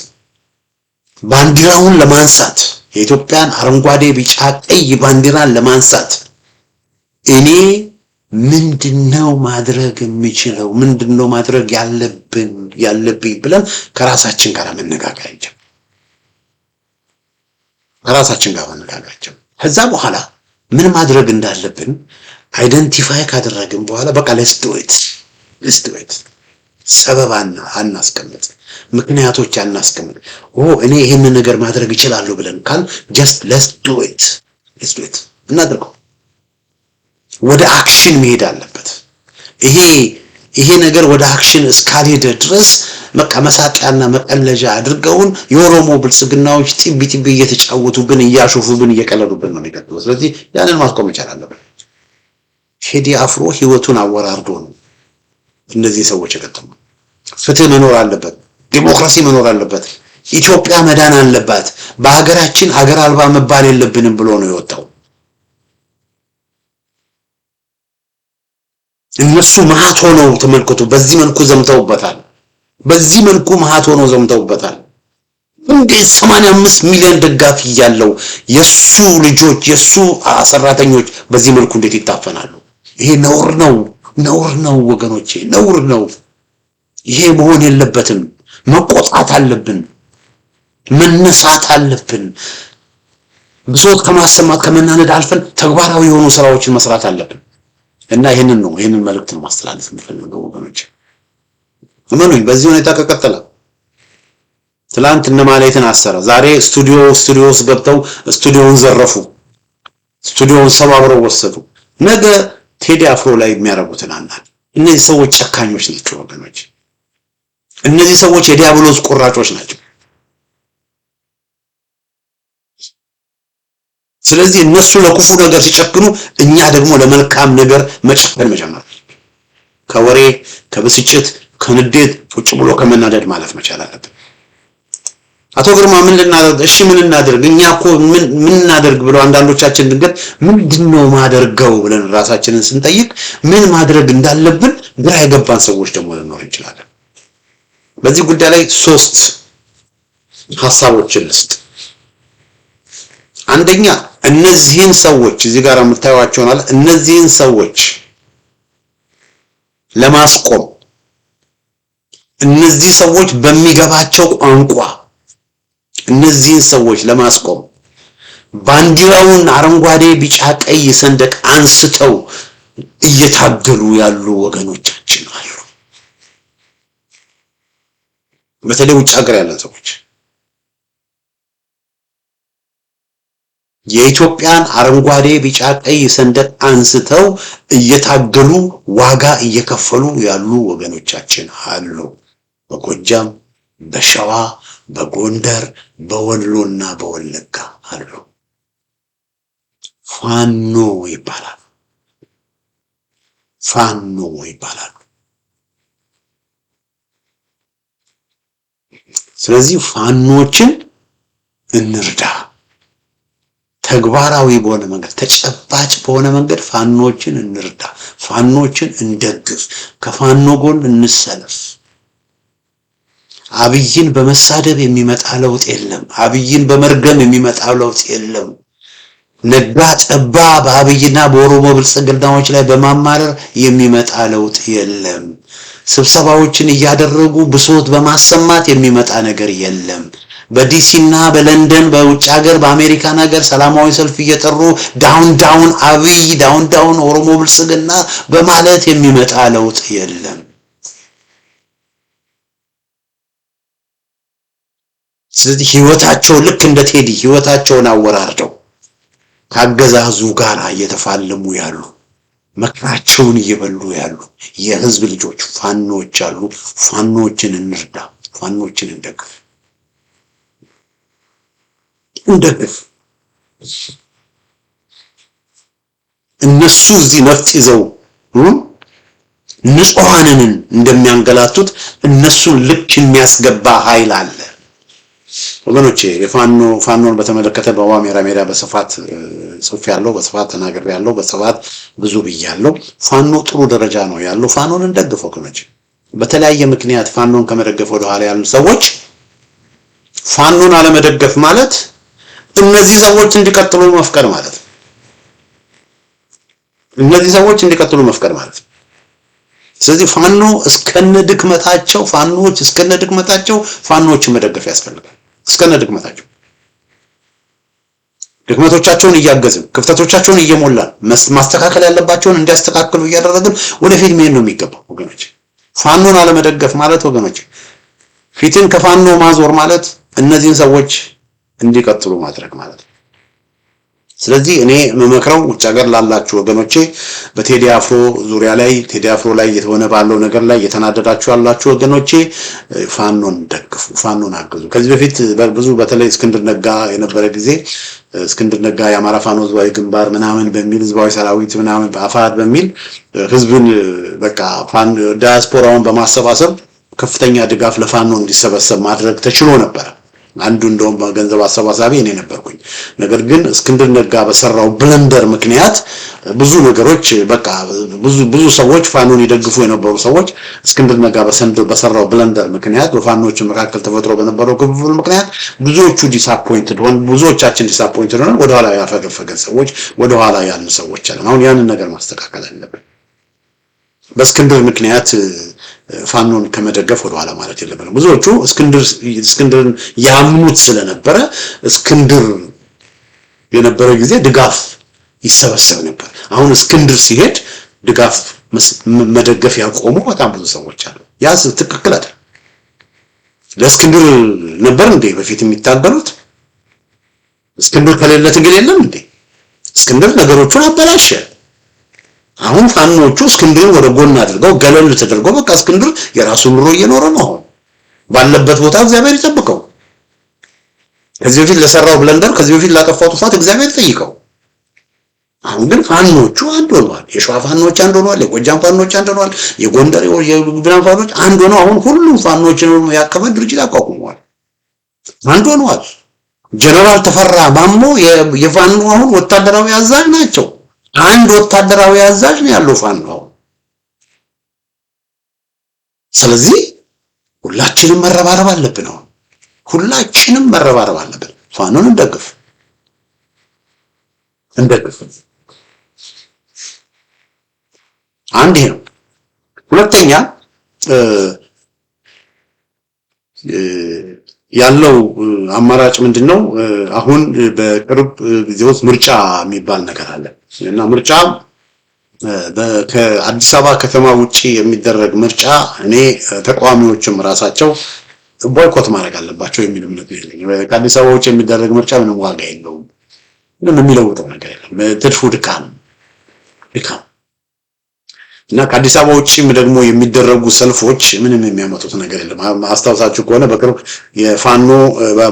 ባንዲራውን ለማንሳት የኢትዮጵያን አረንጓዴ ቢጫ ቀይ ባንዲራን ለማንሳት እኔ ምንድነው ማድረግ የምችለው ምንድነው ማድረግ ያለብኝ ብለን ከራሳችን ጋር መነጋገር እንጀምር። ከራሳችን ጋር መነጋገር ከዛ በኋላ ምን ማድረግ እንዳለብን አይደንቲፋይ ካደረግን በኋላ በቃ let's do it ሰበብ አናስቀምጥ፣ ምክንያቶች አናስቀምጥ። እኔ ይሄንን ነገር ማድረግ እችላለሁ ብለን ካል just let's do it እናድርገው። ወደ አክሽን መሄድ አለበት። ይሄ ነገር ወደ አክሽን እስካልሄደ ድረስ በቃ መሳቂያና መቀለጃ አድርገውን የኦሮሞ ብልጽግናዎች ጢቢ እየተጫወቱብን እያሾፉብን እየቀለዱብን ነው የሚቀጥለው። ስለዚህ ያንን ማስቆም ይቻላል። ቴዲ አፍሮ ህይወቱን አወራርዶ ነው እነዚህ ሰዎች የቀጠሉ። ፍትህ መኖር አለበት፣ ዲሞክራሲ መኖር አለበት፣ ኢትዮጵያ መዳን አለባት፣ በሀገራችን ሀገር አልባ መባል የለብንም ብሎ ነው የወጣው። እነሱ መሃት ሆነው ተመልክቶ በዚህ መልኩ ዘምተውበታል። እንዴት 85 ሚሊዮን ደጋፊ ያለው የሱ ልጆች የሱ ሰራተኞች በዚህ መልኩ እንዴት ይታፈናሉ? ይሄ ነውር ነው ወገኖቼ፣ ነውር ነው። ይሄ መሆን የለበትም። መቆጣት አለብን፣ መነሳት አለብን። ብሶት ከማሰማት ከመናነድ አልፈን ተግባራዊ የሆኑ ስራዎችን መስራት አለብን። እና ይሄንን መልእክት ነው ማስተላለፍ የምፈልገው ወገኖች። እመኑኝ በዚህ ሁኔታ ከቀጠለ ትላንት እነማለትን አሰረ፣ ዛሬ ስቱዲዮ ውስጥ ገብተው ስቱዲዮውን ዘረፉ፣ ስቱዲዮውን ሰባብረው ወሰዱ። ነገ ቴዲ አፍሮ ላይ የሚያረጉትን አናል። እነዚህ ሰዎች ጨካኞች ናቸው ወገኖች። እነዚህ ሰዎች የዲያብሎስ ቆራጮች ናቸው። ስለዚህ እነሱ ለክፉ ነገር ሲጨክኑ እኛ ደግሞ ለመልካም ነገር መጨከን መጀመር፣ ከወሬ ከብስጭት ከንዴት ቁጭ ብሎ ከመናደድ ማለት መቻል አለብን። አቶ ግርማ ምን እናደርግ እኛ እኮ ምን እናደርግ ብለው አንዳንዶቻችን ድንገት ምንድነው ማደርገው ብለን ራሳችንን ስንጠይቅ ምን ማድረግ እንዳለብን ግራ የገባን ሰዎች ደግሞ ልንኖር እንችላለን። በዚህ ጉዳይ ላይ 3 ሐሳቦችን ልስጥ። አንደኛ እነዚህን ሰዎች እዚህ ጋር የምታዩዋቸው ማለት እነዚህን ሰዎች ለማስቆም እነዚህ ሰዎች በሚገባቸው ቋንቋ እነዚህን ሰዎች ለማስቆም ባንዲራውን አረንጓዴ ቢጫ ቀይ ሰንደቅ አንስተው እየታገሉ ያሉ ወገኖቻችን አሉ። በተለይ ውጭ ሀገር ያለን ሰዎች የኢትዮጵያን አረንጓዴ ቢጫ ቀይ ሰንደቅ አንስተው እየታገሉ ዋጋ እየከፈሉ ያሉ ወገኖቻችን አሉ። በጎጃም፣ በሸዋ፣ በጎንደር፣ በወሎና በወለጋ አሉ። ፋኖ ይባላሉ። ስለዚህ ፋኖችን እንርዳ። ተግባራዊ በሆነ መንገድ ተጨባጭ በሆነ መንገድ ፋኖችን እንርዳ፣ ፋኖችን እንደግፍ፣ ከፋኖ ጎን እንሰለፍ። አብይን በመሳደብ የሚመጣ ለውጥ የለም። አብይን በመርገም የሚመጣ ለውጥ የለም። ነጋ ጠባ በአብይና በኦሮሞ ብልጽግናዎች ላይ በማማረር የሚመጣ ለውጥ የለም። ስብሰባዎችን እያደረጉ ብሶት በማሰማት የሚመጣ ነገር የለም። በዲሲና በለንደን በውጭ ሀገር በአሜሪካን ሀገር ሰላማዊ ሰልፍ እየጠሩ ዳውን አብይ ዳውን ኦሮሞ ብልጽግና በማለት የሚመጣ ለውጥ የለም። ስለዚህ ህይወታቸው ልክ እንደ ቴዲ ህይወታቸውን አወራርደው ካገዛዙ ጋር እየተፋለሙ ያሉ መከራቸውን እየበሉ ያሉ የህዝብ ልጆች ፋኖች አሉ። ፋኖችን እንርዳ፣ ፋኖችን እንደግፍ። እነሱ እዚህ ነፍጥ ይዘው ንጹሃንን እንደሚያንገላቱት እነሱን ልክ የሚያስገባ ኃይል አለ ወገኖቼ። ፋኖን በተመለከተ በዋሜራ ሜዳ በስፋት ጽፍ ያለው በስፋት ተናገር ያለው በስፋት ብዙ ብያለው። ፋኖ ጥሩ ደረጃ ነው ያለው። ፋኖን እንደግፍ ወገኖቼ። በተለያየ ምክንያት ፋኖን ከመደገፍ ወደ ኋላ ያሉ ሰዎች ፋኖን አለመደገፍ ማለት እነዚህ ሰዎች እንዲቀጥሉ መፍቀድ ማለት ነው። እነዚህ ሰዎች እንዲቀጥሉ መፍቀድ ማለት ነው። ስለዚህ ፋኖ እስከነድክመታቸው ፋኖችን መደገፍ ያስፈልጋል። እስከነድክመታቸው ድክመቶቻቸውን እያገዝን ክፍተቶቻቸውን እየሞላን ማስተካከል ያለባቸውን እንዲያስተካክሉ እያደረግን ወደፊት መሄድ ነው የሚገባው ወገኖች። ፋኖን አለመደገፍ ማለት ወገኖች ፊትን ከፋኖ ማዞር ማለት እነዚህን ሰዎች እንዲቀጥሉ ማድረግ ማለት ነው። ስለዚህ እኔ መመክረው ውጭ ሀገር ላላችሁ ወገኖቼ በቴዲ አፍሮ ዙሪያ ላይ ቴዲ አፍሮ ላይ የተሆነ ባለው ነገር ላይ የተናደዳችሁ ያላችሁ ወገኖቼ ፋኖን ደግፉ፣ ፋኖን አግዙ። ከዚህ በፊት ብዙ በተለይ እስክንድር ነጋ የነበረ ጊዜ እስክንድር ነጋ የአማራ ፋኖ ህዝባዊ ግንባር ምናምን በሚል ህዝባዊ ሰራዊት ምናምን በአፋድ በሚል ህዝብን በቃ ዳያስፖራውን በማሰባሰብ ከፍተኛ ድጋፍ ለፋኖ እንዲሰበሰብ ማድረግ ተችሎ ነበር። አንዱ እንደውም ገንዘብ አሰባሳቢ እኔ ነበርኩኝ። ነገር ግን እስክንድር ነጋ በሰራው ብለንደር ምክንያት ብዙ ነገሮች በቃ ብዙ ሰዎች ፋኖን ይደግፉ የነበሩ ሰዎች እስክንድር ነጋ በሰራው ብለንደር ምክንያት በፋኖች መካከል ተፈጥሮ በነበረው ክፍፍል ምክንያት ብዙዎቻችን ዲስአፖይንትድ ሆነን ወደ ኋላ ያፈገፈገን ሰዎች ወደ ኋላ ያሉ ሰዎች አለን። አሁን ያንን ነገር ማስተካከል አለብን። በእስክንድር ምክንያት ፋኖን ከመደገፍ ወደ ኋላ ማለት የለብንም። ብዙዎቹ እስክንድርን ያምኑት ስለነበረ እስክንድር የነበረ ጊዜ ድጋፍ ይሰበሰብ ነበር። አሁን እስክንድር ሲሄድ ድጋፍ መደገፍ ያቆሙ በጣም ብዙ ሰዎች አሉ። ያስ ትክክል አይደል? ለእስክንድር ነበር እንዴ በፊት የሚታገሉት? እስክንድር ከሌለ ትግል የለም እንዴ? እስክንድር ነገሮቹን አበላሸ። አሁን ፋኖቹ እስክንድርን ወደ ጎን አድርገው ገለል ተደርገው በቃ እስክንድር የራሱን ኑሮ እየኖረ ነው። አሁን ባለበት ቦታ እግዚአብሔር ይጠብቀው። ከዚህ በፊት ለሰራው ብለንደር ከዚህ በፊት ላጠፋው ጥፋት እግዚአብሔር ጠይቀው። አሁን ግን ፋኖቹ አንድ ሆነዋል። የሸዋ ፋኖች አንድ ሆነዋል። የጎጃም ፋኖች አንድ ሆነዋል። የጎንደር የብናን ፋኖች አንድ ሆነው አሁን ሁሉም ፋኖችን ያቀፈ ድርጅት አቋቁመዋል። አንድ ሆነዋል። ጀነራል ተፈራ ማሞ የፋኖ አሁን ወታደራዊ አዛዥ ናቸው። አንድ ወታደራዊ አዛዥ ነው ያለው ፋኖ። ስለዚህ ሁላችንም መረባረብ አለብን። ሁላችንም መረባረብ አለብን። ፋኖን እንደግፍ። አንድ ይሄ ነው። ሁለተኛ ያለው አማራጭ ምንድነው? አሁን በቅርብ ጊዜ ውስጥ ምርጫ የሚባል ነገር አለ እና ምርጫ ከአዲስ አበባ ከተማ ውጪ የሚደረግ ምርጫ እኔ ተቃዋሚዎችም ራሳቸው ቦይኮት ማድረግ አለባቸው የሚል እምነት የለኝም። ከአዲስ አበባ ውጪ የሚደረግ ምርጫ ምንም ዋጋ የለውም። ምንም የሚለውጠው ነገር የለም። ትርፉ ድካም እና ከአዲስ አበባ ውጪም ደግሞ የሚደረጉ ሰልፎች ምንም የሚያመጡት ነገር የለም። አስታውሳችሁ ከሆነ በቅርብ የፋኖ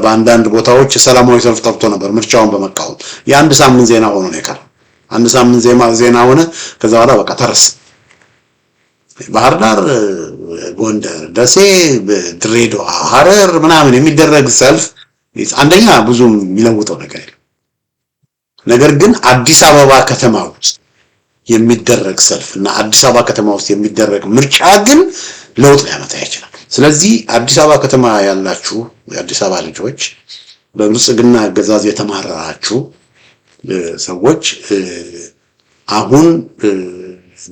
በአንዳንድ ቦታዎች ሰላማዊ ሰልፍ ጠርቶ ነበር ምርጫውን በመቃወም። የአንድ ሳምንት ዜና ሆኖ ነው የቀረው። አንድ ሳምንት ዜና ሆነ። ከዛ በኋላ በቃ ተረሳ። ባህር ዳር፣ ጎንደር፣ ደሴ፣ ድሬዳዋ፣ ሐረር ምናምን የሚደረግ ሰልፍ አንደኛ ብዙም የሚለውጠው ነገር የለም። ነገር ግን አዲስ አበባ ከተማ ውስጥ የሚደረግ ሰልፍ እና አዲስ አበባ ከተማ ውስጥ የሚደረግ ምርጫ ግን ለውጥ ሊያመጣ ይችላል። ስለዚህ አዲስ አበባ ከተማ ያላችሁ የአዲስ አበባ ልጆች፣ በብልጽግና አገዛዝ የተማረራችሁ ሰዎች አሁን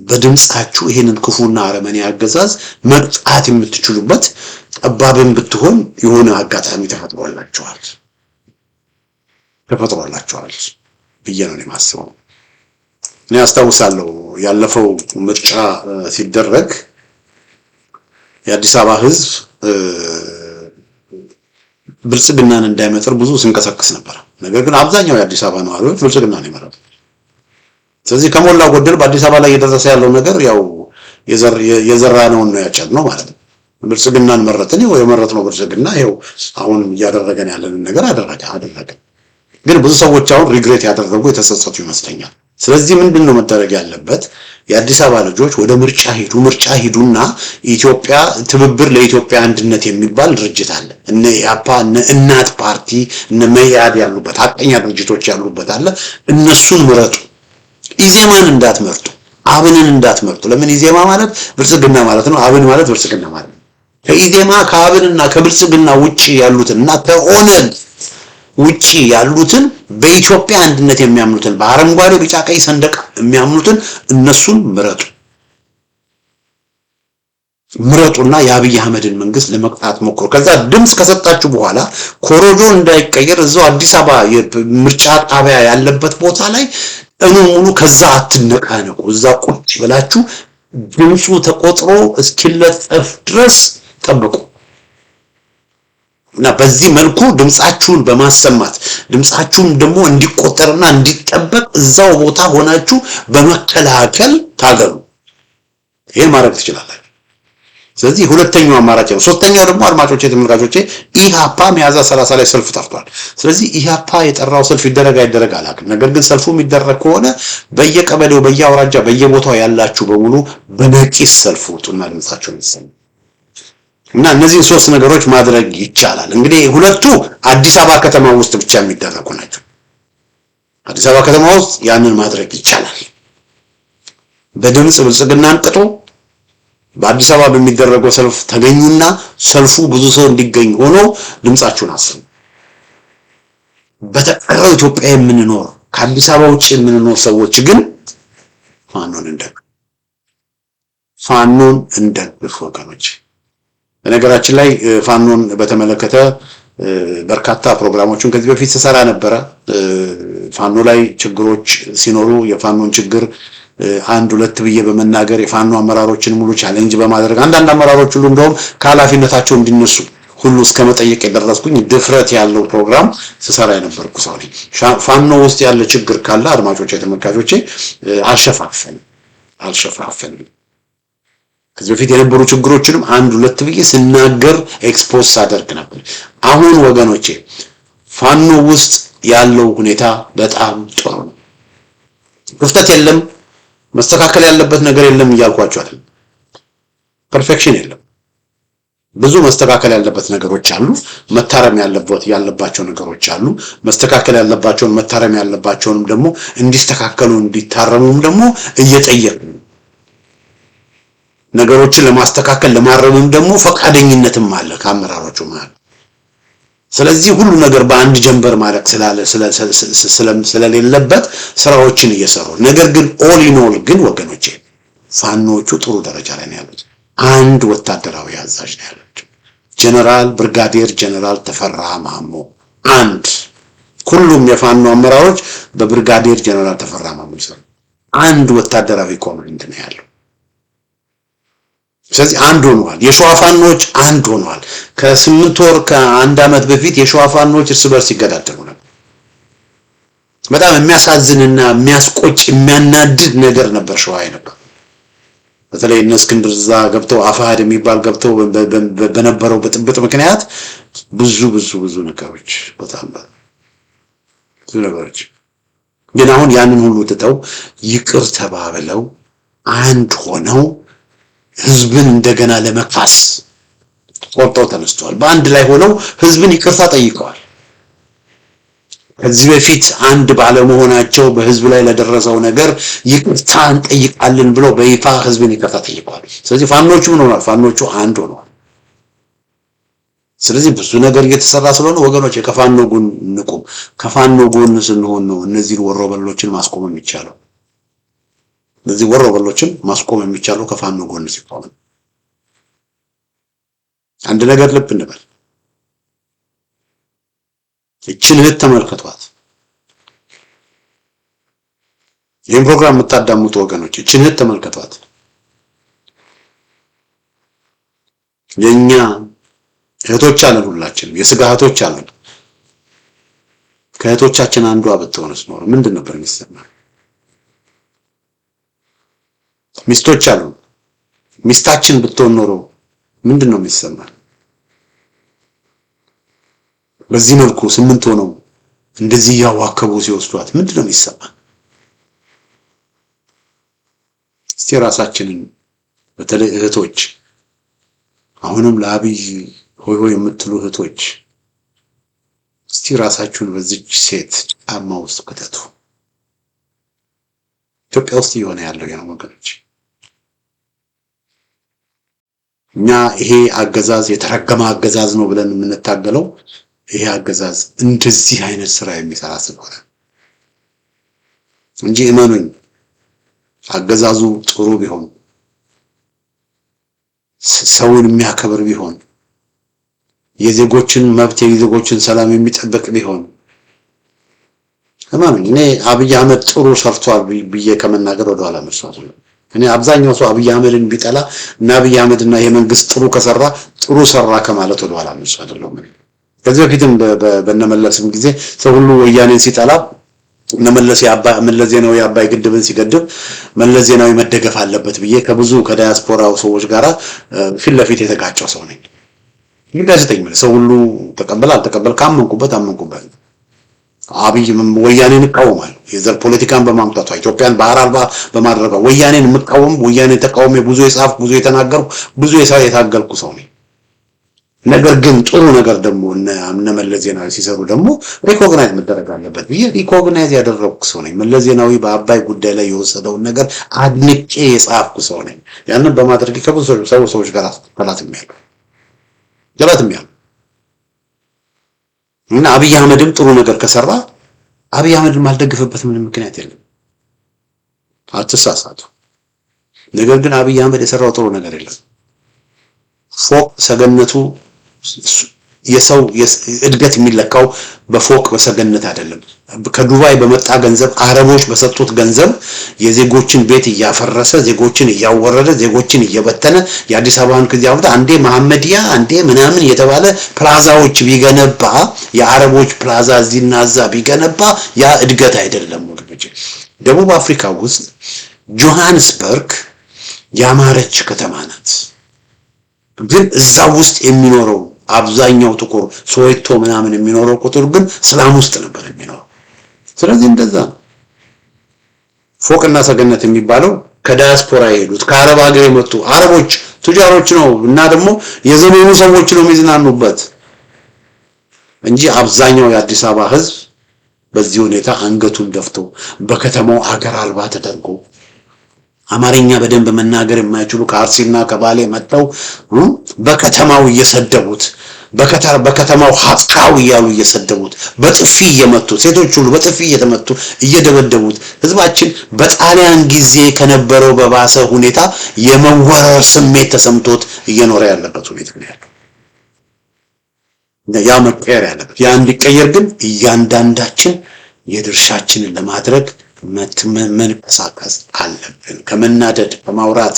በድምጻችሁ ይሄንን ክፉና አረመኔ አገዛዝ መቅጣት የምትችሉበት ጠባብን ብትሆን የሆነ አጋጣሚ ተፈጥሮላችኋል ብዬ ነው የማስበው። እኔ አስታውሳለሁ ያለፈው ምርጫ ሲደረግ የአዲስ አበባ ሕዝብ ብልጽግናን እንዳይመጥር ብዙ ስንቀሰቅስ ነበር። ነገር ግን አብዛኛው የአዲስ አበባ ነዋሪዎች ብልጽግናን ይመረጡ። ስለዚህ ከሞላ ጎደል በአዲስ አበባ ላይ እየደረሰ ያለው ነገር ያው የዘራነውን ነው ያጨድነው ማለት ነው። ብልጽግናን መረጥን፣ ወይ የመረጥነው ብልጽግና ይኸው አሁን እያደረገን ያለንን ነገር አደረገ። ግን ብዙ ሰዎች አሁን ሪግሬት ያደረጉ የተጸጸቱ ይመስለኛል። ስለዚህ ምንድነው መደረግ ያለበት? የአዲስ አበባ ልጆች ወደ ምርጫ ሂዱና ኢትዮጵያ ትብብር ለኢትዮጵያ አንድነት የሚባል ድርጅት አለ። እነ ኢያፓ፣ እነ እናት ፓርቲ፣ እነ መያድ ያሉበት ሀቀኛ ድርጅቶች ያሉበት አለ። እነሱን ምረጡ። ኢዜማን እንዳትመርጡ፣ አብንን እንዳትመርጡ። ለምን? ኢዜማ ማለት ብልጽግና ማለት ነው። አብን ማለት ብልጽግና ማለት ነው። ከኢዜማ ከአብንና ከብልጽግና ውጪ ያሉትን እና ከኦነግ ውጪ ያሉትን በኢትዮጵያ አንድነት የሚያምኑትን በአረንጓዴ ቢጫ ቀይ ሰንደቅ የሚያምኑትን እነሱን ምረጡና የአብይ አህመድን መንግስት ለመቅጣት ሞክሩ። ከዛ ድምጽ ከሰጣችሁ በኋላ ኮሮጆ እንዳይቀየር እዛው አዲስ አበባ የምርጫ ጣቢያ ያለበት ቦታ ላይ ሙሉ ከዛ አትነቃነቁ። እዛ ቁጭ ብላችሁ ድምጹ ተቆጥሮ እስኪለጠፍ ድረስ ጠብቁ። እና በዚህ መልኩ ድምጻችሁን በማሰማት ድምጻችሁን ደግሞ እንዲቆጠርና እንዲጠበቅ እዛው ቦታ ሆናችሁ በመከላከል ታገሉ። ይሄን ማድረግ ትችላላችሁ። ስለዚህ ሁለተኛው አማራጭ ነው። ሶስተኛው ደግሞ አድማጮቼ፣ ተመልካቾቼ ኢሃፓ ሚያዝያ 30 ላይ ሰልፍ ጠርቷል። ስለዚህ ኢሃፓ የጠራው ሰልፍ ይደረግ አይደረግ አላውቅም። ነገር ግን ሰልፉ የሚደረግ ከሆነ በየቀበሌው በየአውራጃ በየቦታው ያላችሁ በሙሉ በነቂስ ሰልፍ ውጡና ድምጻችሁን ይሰሙ። እና እነዚህ ሶስት ነገሮች ማድረግ ይቻላል። እንግዲህ ሁለቱ አዲስ አበባ ከተማ ውስጥ ብቻ የሚደረጉ ናቸው። አዲስ አበባ ከተማ ውስጥ ያንን ማድረግ ይቻላል። በድምጽ ብልጽግናን ቅጡ። በአዲስ አበባ በሚደረገው ሰልፍ ተገኙና ሰልፉ ብዙ ሰው እንዲገኝ ሆኖ ድምጻችሁን አሰሙ። በተቀረው ኢትዮጵያ የምንኖር ከአዲስ አበባ ውጭ የምንኖር ሰዎች ግን ፋኖን እንደግፍ ወገኖች። በነገራችን ላይ ፋኖን በተመለከተ በርካታ ፕሮግራሞችን ከዚህ በፊት ሰራ ነበረ። ፋኖ ላይ ችግሮች ሲኖሩ የፋኖን ችግር አንድ ሁለት ብዬ በመናገር የፋኖ አመራሮችን ሙሉ ቻሌንጅ በማድረግ አንዳንድ አመራሮች ሁሉ እንደውም ከኃላፊነታቸው እንዲነሱ ሁሉ እስከ መጠየቅ የደረስኩኝ ድፍረት ያለው ፕሮግራም ስሰራ የነበርኩ ሰው ነኝ። ፋኖ ውስጥ ያለ ችግር ካለ አድማጮቼ፣ ተመልካቾቼ አልሸፋፈንም። ከዚህ በፊት የነበሩ ችግሮችንም አንድ ሁለት ብዬ ስናገር ኤክስፖዝ አደርግ ነበር። አሁን ወገኖቼ ፋኖ ውስጥ ያለው ሁኔታ በጣም ጥሩ ነው። ክፍተት የለም፣ መስተካከል ያለበት ነገር የለም እያልኳችሁ አይደል። ፐርፌክሽን የለም። ብዙ መስተካከል ያለበት ነገሮች አሉ። መታረም ያለባቸው ነገሮች አሉ። መስተካከል ያለባቸውን መታረም ያለባቸውንም ደግሞ እንዲስተካከሉ እንዲታረሙም ደግሞ እየጠየቅን ነገሮችን ለማስተካከል ለማረምም ደግሞ ፈቃደኝነትም አለ ከአመራሮቹ ማለት። ስለዚህ ሁሉ ነገር በአንድ ጀንበር ማለት ስለሌለበት ስራዎችን እየሰሩ ነገር ግን ኦል ኢን ኦል ግን ወገኖቼ ፋኖቹ ጥሩ ደረጃ ላይ ነው ያሉት። አንድ ወታደራዊ አዛዥ ነው ያላቸው፣ ጀነራል ብርጋዴር ጀነራል ተፈራ ማሞ። ሁሉም የፋኖ አመራሮች በብርጋዴር ጀነራል ተፈራ ማሞ ይሰሩ። አንድ ወታደራዊ ኮማንድ ነው ያለው። ስለዚህ አንድ ሆነዋል። የሸዋ ፋኖች አንድ ሆነዋል። ከ8 ወር ከአንድ አመት በፊት የሸዋ ፋኖች እርስ በርስ ይገዳደሉ ነበር። በጣም የሚያሳዝንና የሚያስቆጭ የሚያናድድ ነገር ነበር ሸዋ ነበር። በተለይ እነ እስክንድር እዛ ገብተው አፋሃድ የሚባል ገብተው በነበረው ብጥብጥ ምክንያት ብዙ ነገሮች በጣም ብዙ ነገሮች ግን አሁን ያንን ሁሉ ትተው ይቅር ተባብለው አንድ ሆነው ህዝብን እንደገና ለመካስ ቆርጠው ተነስተዋል። በአንድ ላይ ሆነው ህዝብን ይቅርታ ጠይቀዋል። ከዚህ በፊት አንድ ባለመሆናቸው በህዝብ ላይ ለደረሰው ነገር ይቅርታ እንጠይቃለን ብለው በይፋ ህዝብን ይቅርታ ጠይቀዋል። ስለዚህ ፋኖቹ ምን ሆነዋል? ፋኖቹ አንድ ሆነዋል። ስለዚህ ብዙ ነገር እየተሰራ ስለሆነ ወገኖች ከፋኖ ጎን እንቁም። ከፋኖ ጎን ስንሆን ነው እነዚህን ወሮበሎችን ማስቆም የሚቻለው። እነዚህ ወሮበሎችን ማስቆም የሚቻለው ከፋኖ ጎን ሲቆም። አንድ ነገር ልብ እንበል። እችን እህት ተመልከቷት። ይህን ፕሮግራም የምታዳምጡ ወገኖች እችን እህት ተመልከቷት። የኛ እህቶች አለን፣ ሁላችንም የስጋ እህቶች አለን። ከእህቶቻችን አንዷ ብትሆንስ ኖሮ ምንድን ነበር የሚሰማን? ሚስቶች አሉ። ሚስታችን ብትሆን ኖሮ ምንድን ነው የሚሰማን? በዚህ መልኩ 8 ሆነው እንደዚህ ያዋከቡ ሲወስዷት ምንድን ነው የሚሰማን? እስቲ ራሳችንን በተለይ እህቶች፣ አሁንም ለአብይ ሆይ ሆይ የምትሉ እህቶች እስቲ ራሳችሁን በዚች ሴት ጫማ ውስጥ ከተቱ። ኢትዮጵያ ውስጥ እየሆነ ያለው ያ ወገኖች፣ እኛ ይሄ አገዛዝ የተረገመ አገዛዝ ነው ብለን የምንታገለው ይሄ አገዛዝ እንደዚህ አይነት ስራ የሚሰራ ስለሆነ እንጂ እመኑኝ፣ አገዛዙ ጥሩ ቢሆን ሰውን የሚያከብር ቢሆን የዜጎችን መብት የዜጎችን ሰላም የሚጠብቅ ቢሆን እመኑኝ፣ እኔ አብይ አህመድ ጥሩ ሰርቷል ብዬ ከመናገር ወደ ኋላ መስዋዕት ነው። እኔ አብዛኛው ሰው አብይ አህመድን ቢጠላ እና አብይ አህመድና የመንግስት ጥሩ ከሰራ ጥሩ ሰራ ከማለት ወደ ኋላ መስዋዕት ነው። ከዚህ በፊትም በነመለስም ጊዜ ሰው ሁሉ ወያኔን ሲጠላ እነመለስ መለስ ዜናዊ የአባይ ግድብን ሲገድብ መለስ ዜናዊ መደገፍ አለበት ብዬ ከብዙ ከዳያስፖራው ሰዎች ጋራ ፊት ለፊት የተጋጨው ሰው ነኝ። ይጋዜጠኝ ሰው ሁሉ ተቀበል አልተቀበል ካመንኩበት አመንኩበት። አብይ ወያኔን ይቃወማል። የዘር ፖለቲካን በማምጣቷ ኢትዮጵያን ባህር አልባ በማድረጓ ወያኔን የምቃወም ወያኔን ተቃውሞ ብዙ የጻፍኩ ብዙ የተናገርኩ ብዙ የታገልኩ ሰው ነኝ። ነገር ግን ጥሩ ነገር ደግሞ እነ መለስ ዜናዊ ሲሰሩ ደግሞ ሪኮግናይዝ መደረግ አለበት ብዬ ሪኮግናይዝ ያደረኩ ሰው ነኝ። መለስ ዜናዊ በአባይ ጉዳይ ላይ የወሰደውን ነገር አድንቄ የጻፍኩ ሰው ነኝ። ያንን በማድረግ ከብዙ ሰዎች ጋር ተላትሜያለሁ እና አብይ አህመድም ጥሩ ነገር ከሰራ አብይ አህመድን ማልደግፍበት ምንም ምክንያት የለም። አትሳሳቱ። ነገር ግን አብይ አህመድ የሰራው ጥሩ ነገር የለም። ፎቅ ሰገነቱ የሰው እድገት የሚለካው በፎቅ በሰገነት አይደለም። ከዱባይ በመጣ ገንዘብ አረቦች በሰጡት ገንዘብ የዜጎችን ቤት እያፈረሰ ዜጎችን እያወረደ ዜጎችን እየበተነ የአዲስ አበባን ከዚህ አመት አንዴ መሐመዲያ አንዴ ምናምን የተባለ ፕላዛዎች ቢገነባ የአረቦች ፕላዛ እዚህና እዛ ቢገነባ ያ እድገት አይደለም ወገኖች። ደቡብ አፍሪካ ውስጥ ጆሃንስበርግ ያማረች ከተማ ናት። ግን እዛ ውስጥ የሚኖረው አብዛኛው ጥቁር ሶዌቶ ምናምን የሚኖረው ቁጥር ግን ሰላም ውስጥ ነበር የሚኖረው። ስለዚህ እንደዛ ፎቅና ሰገነት የሚባለው ከዳያስፖራ የሄዱት ከአረብ ሀገር የመጡ አረቦች ቱጃሮች ነው እና ደግሞ የዘመኑ ሰዎች ነው የሚዝናኑበት እንጂ አብዛኛው የአዲስ አበባ ህዝብ በዚህ ሁኔታ አንገቱን ደፍቶ በከተማው አገር አልባ ተደርጎ አማርኛ በደንብ መናገር የማይችሉ ከአርሲና ከባሌ መጣው በከተማው እየሰደቡት በከተማው ሀጥቃው እያሉ እየሰደቡት በጥፊ እየመቱ ሴቶች ሁሉ በጥፊ እየተመቱ እየደበደቡት ህዝባችን በጣሊያን ጊዜ ከነበረው በባሰ ሁኔታ የመወረር ስሜት ተሰምቶት እየኖረ ያለበት ሁኔታ ነው ያለው። ያ መቀየር ያለበት ያ እንዲቀየር ግን እያንዳንዳችን የድርሻችንን ለማድረግ መንቀሳቀስ አለብን። ከመናደድ ከማውራት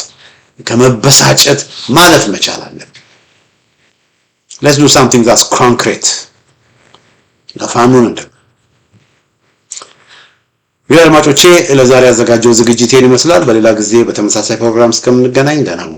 ከመበሳጨት ማለት መቻል አለብን። let's do something that's concrete ለፋኑን እንደ አድማጮቼ ለዛሬ ያዘጋጀው ዝግጅቴን ይመስላል። በሌላ ጊዜ በተመሳሳይ ፕሮግራም እስከምንገናኝ ደህና ሁኑ።